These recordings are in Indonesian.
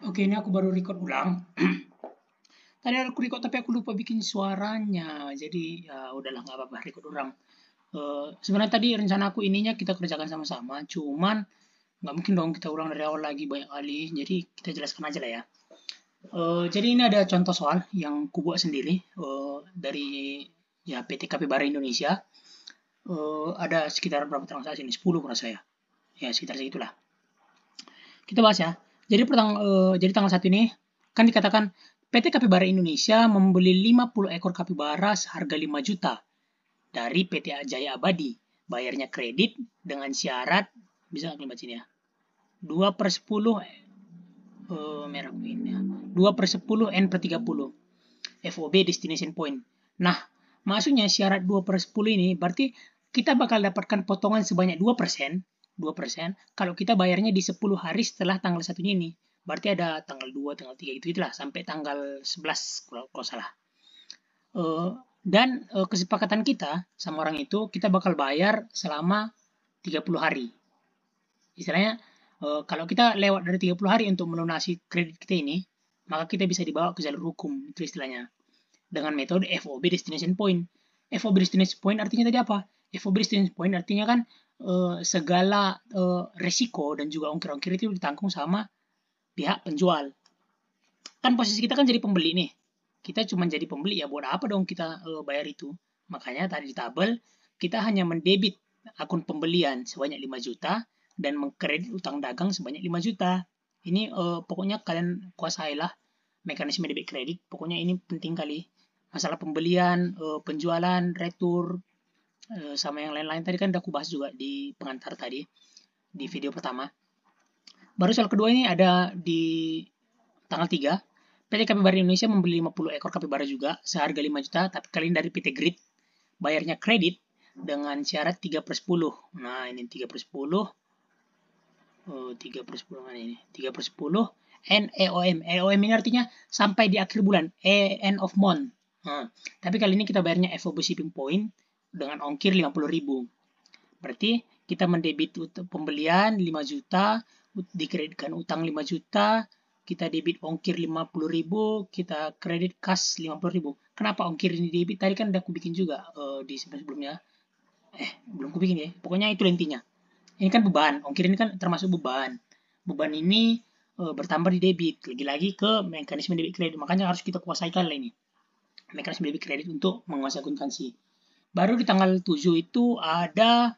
Oke, ini aku baru record ulang. Tadi aku record tapi aku lupa bikin suaranya. Jadi ya udahlah nggak apa-apa record ulang. Sebenarnya tadi rencana aku ininya kita kerjakan sama-sama. Cuman nggak mungkin dong kita ulang dari awal lagi banyak kali. Jadi kita jelaskan aja lah ya. Jadi ini ada contoh soal yang kubuat sendiri dari ya PT Kapibara Indonesia. Ada sekitar berapa transaksi ini? 10 menurut saya. Ya sekitar segitulah. Kita bahas ya. Jadi tanggal 1 ini kan dikatakan PT Kapibara Indonesia membeli 50 ekor kapibara seharga 5 juta dari PT Jaya Abadi. Bayarnya kredit dengan syarat bisa nggak baca ini ya. 2 per 10 merah ini ya. 2 per 10 N per 30 FOB destination point. Nah, maksudnya syarat 2 per 10 ini berarti kita bakal dapatkan potongan sebanyak 2%, 2% kalau kita bayarnya di 10 hari setelah tanggal 1 ini. Berarti ada tanggal 2, tanggal 3 gitu itulah sampai tanggal 11 kalau salah. Dan kesepakatan kita sama orang itu kita bakal bayar selama 30 hari. Istilahnya kalau kita lewat dari 30 hari untuk melunasi kredit kita ini, maka kita bisa dibawa ke jalur hukum, itu istilahnya dengan metode FOB destination point. FOB destination point artinya tadi apa? FOB destination point artinya kan segala resiko dan juga ongkir-ongkir itu ditanggung sama pihak penjual. Kan posisi kita kan jadi pembeli nih. Kita cuma jadi pembeli ya buat apa dong kita bayar itu. Makanya tadi di tabel kita hanya mendebit akun pembelian sebanyak 5 juta dan mengkredit utang dagang sebanyak 5 juta. Ini pokoknya kalian kuasailah mekanisme debit kredit. Pokoknya ini penting kali. Masalah pembelian, penjualan, retur, sama yang lain-lain tadi kan udah aku bahas juga di pengantar tadi, di video pertama. Baru soal kedua ini ada di tanggal 3. PT Kapibara Indonesia membeli 50 ekor kapibara juga seharga 5 juta, tapi kali ini dari PT Grid. Bayarnya kredit dengan syarat 3 per 10. Nah, ini 3 per 10. 3 per 10 mana ini? 3 per 10 NEOM. EOM ini artinya sampai di akhir bulan, end of month. Nah, tapi kali ini kita bayarnya FOB shipping point dengan ongkir 50.000. Berarti kita mendebit pembelian 5 juta, dikreditkan utang 5 juta, kita debit ongkir 50.000, kita kredit kas 50.000. Kenapa ongkir ini debit? Tadi kan udah aku bikin juga di sebelumnya. Belum aku bikin ya. Pokoknya itu intinya. Ini kan beban, ongkir ini kan termasuk beban. Beban ini bertambah di debit, lagi-lagi ke mekanisme debit kredit. Makanya harus kita kuasai lah ini. Mekanisme debit kredit untuk menguasai akuntansi. Baru di tanggal 7 itu ada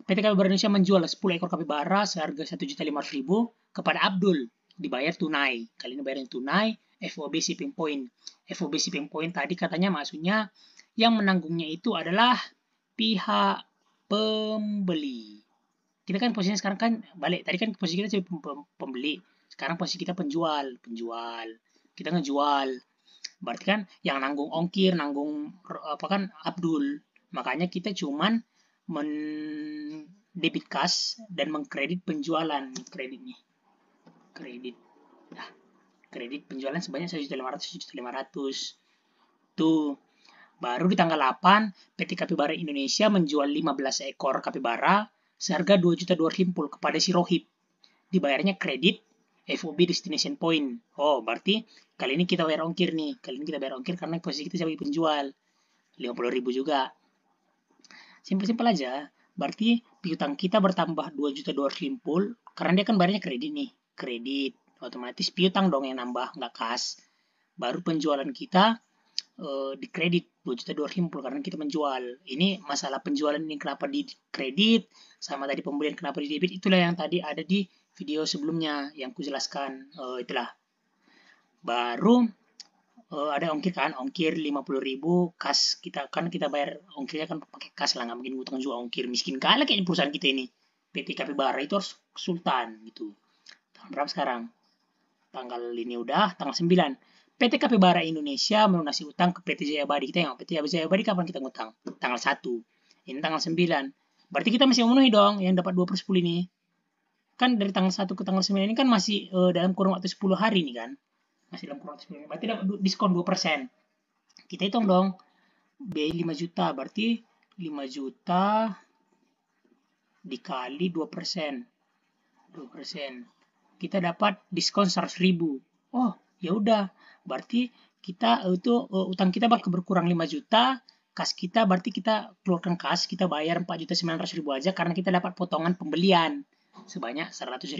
PT Kapibara Indonesia menjual 10 ekor kapibara seharga 1.500.000 kepada Abdul. Dibayar tunai. Kali ini bayarnya tunai, FOB shipping point. FOB shipping point tadi katanya maksudnya yang menanggungnya itu adalah pihak pembeli. Kita kan posisinya sekarang kan balik. Tadi kan posisi kita jadi pembeli. Sekarang posisi kita penjual. Kita ngejual. Berarti kan yang nanggung ongkir, nanggung apa kan Abdul. Makanya kita cuman mendebit kas dan mengkredit penjualan kredit nih. Kredit. Nah, kredit penjualan sebanyak 1.500.000. Tuh. Baru di tanggal 8, PT Kapibara Indonesia menjual 15 ekor kapibara seharga 2.250 kepada si Rohib. Dibayarnya kredit FOB destination point. Oh, berarti kali ini kita bayar ongkir nih. Kali ini kita bayar ongkir karena posisi kita sebagai penjual. 50.000 juga. Simpel-simpel aja. Berarti piutang kita bertambah 2.250 karena dia kan bayarnya kredit nih. Kredit. Otomatis piutang dong yang nambah, nggak kas. Baru penjualan kita di kredit 2.250 karena kita menjual. Ini masalah penjualan ini kenapa di kredit sama tadi pembelian kenapa di debit itulah yang tadi ada di video sebelumnya yang kujelaskan. Itulah. Baru ada ongkir kan, ongkir 50.000 kas kita kan kita bayar ongkirnya kan pakai kas lah nggak mungkin ngutang juga ongkir miskin kali kayaknya perusahaan kita ini PT Kapibara itu harus sultan gitu. Tanggal berapa sekarang? Tanggal ini udah tanggal 9. PT Kapibara Indonesia melunasi utang ke PT Jaya Abadi. Kita yang PT Jaya Abadi kapan kita ngutang? Tanggal 1. Ini tanggal 9. Berarti kita masih memenuhi dong yang dapat 2 per 10 ini. Kan dari tanggal 1 ke tanggal 9 ini kan masih dalam kurun waktu 10 hari nih kan. Masih dalam kurun waktu 10 hari. Berarti dapat diskon 2%. Kita hitung dong. Biaya 5 juta. Berarti 5 juta dikali 2%. 2%. kita dapat diskon 100.000. Oh, ya udah. Berarti kita utang kita bakal berkurang 5 juta, kas kita berarti kita keluarkan kas, kita bayar 4.900.000 aja karena kita dapat potongan pembelian sebanyak 100.000.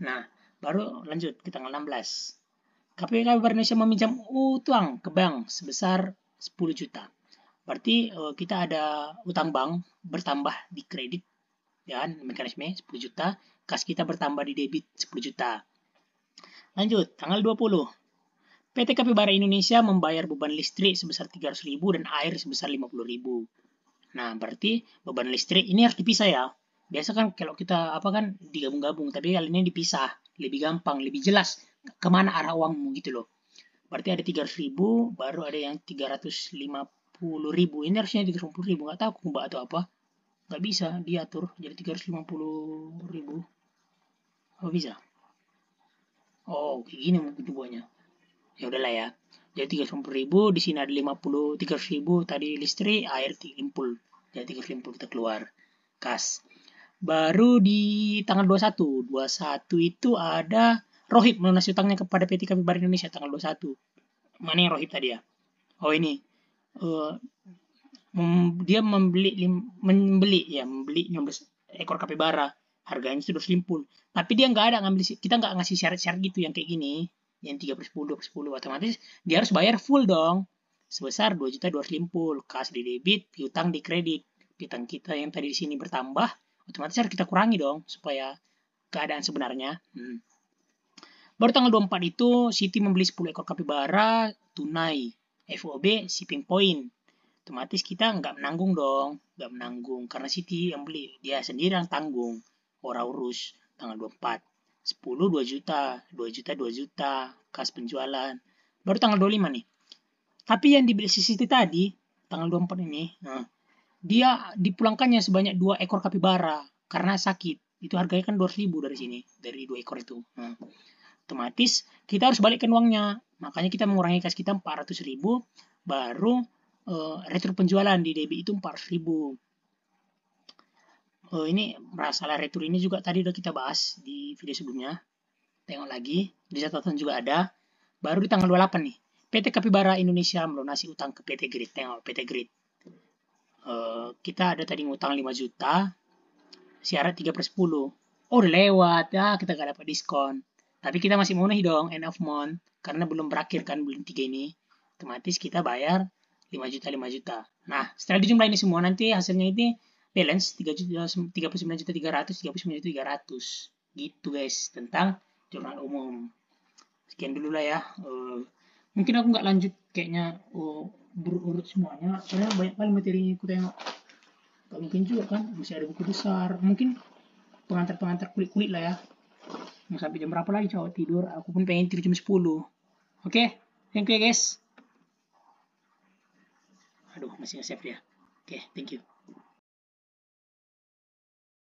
Nah, baru lanjut ke tanggal 16. KPK Indonesia meminjam utang ke bank sebesar 10 juta. Berarti kita ada utang bank bertambah di kredit, ya kan, mekanisme 10 juta, kas kita bertambah di debit 10 juta. Lanjut, tanggal 20. PT Kapibara Indonesia membayar beban listrik sebesar 300.000 dan air sebesar 50.000. Nah, berarti beban listrik ini harus dipisah ya. Biasa kan kalau kita kan digabung-gabung, tapi kali ini dipisah, lebih gampang, lebih jelas kemana arah uangmu gitu loh. Berarti ada 300.000, baru ada yang 350.000. Ini harusnya 350.000, nggak tahu aku mbak atau apa. Nggak bisa diatur jadi 350.000. Apa bisa? Oh, kayak gini mungkin dibuatnya. Ya udahlah ya. Jadi 350.000, di sini ada 300.000 tadi listrik, air 50. Jadi 350 kita keluar kas. Baru di tanggal 21. 21 itu ada Rohib melunasi utangnya kepada PT Kapibara Indonesia tanggal 21. Mana yang Rohib tadi ya? Oh ini. Dia membeli 15 ekor kapibara. Harganya itu 250. Tapi dia nggak ada kita nggak ngasih syarat-syarat gitu yang kayak gini. Yang 30/10, 20/10. Otomatis dia harus bayar full dong. Sebesar 2.250. Kas di debit, piutang di kredit. Piutang kita yang tadi di sini bertambah, otomatis harus kita kurangi dong supaya keadaan sebenarnya. Baru tanggal 24 itu Siti membeli 10 ekor kapibara tunai FOB shipping point. Otomatis kita nggak menanggung dong, nggak menanggung karena Siti yang beli, dia sendiri yang tanggung. Orang urus tanggal 24. 10 2 juta, 2 juta 2 juta kas penjualan. Baru tanggal 25 nih. Tapi yang dibeli Siti tadi tanggal 24 ini, dia dipulangkannya sebanyak 2 ekor kapibara karena sakit. Itu harganya kan 200.000 dari sini, dari 2 ekor itu. Otomatis kita harus balikkan uangnya. Makanya kita mengurangi kas kita 400.000, baru retur penjualan di debit itu 400.000. Ini masalah retur ini juga tadi udah kita bahas di video sebelumnya. Tengok lagi, di catatan juga ada. Baru di tanggal 28 nih, PT Kapibara Indonesia melunasi utang ke PT Grid. Tengok PT Grid. Kita ada tadi ngutang 5 juta, syarat 3/10. Oh, udah lewat, ya kita gak dapat diskon. Tapi kita masih memenuhi dong end of month, karena belum berakhir kan bulan 3 ini. Otomatis kita bayar 5 juta, 5 juta. Nah, setelah dijumlah ini semua, nanti hasilnya ini balance 39.300, 39.300. Gitu guys, tentang jurnal umum. Sekian dulu lah ya. Mungkin aku nggak lanjut kayaknya berurut semuanya, karena banyak kali materinya aku tengok. Gak mungkin juga kan, masih ada buku besar. Mungkin pengantar-pengantar kulit-kulit lah ya. Mau sampai jam berapa lagi cowok tidur? Aku pun pengen tidur jam 10. Oke, thank you ya guys. Aduh, masih nge-save dia. Oke, thank you.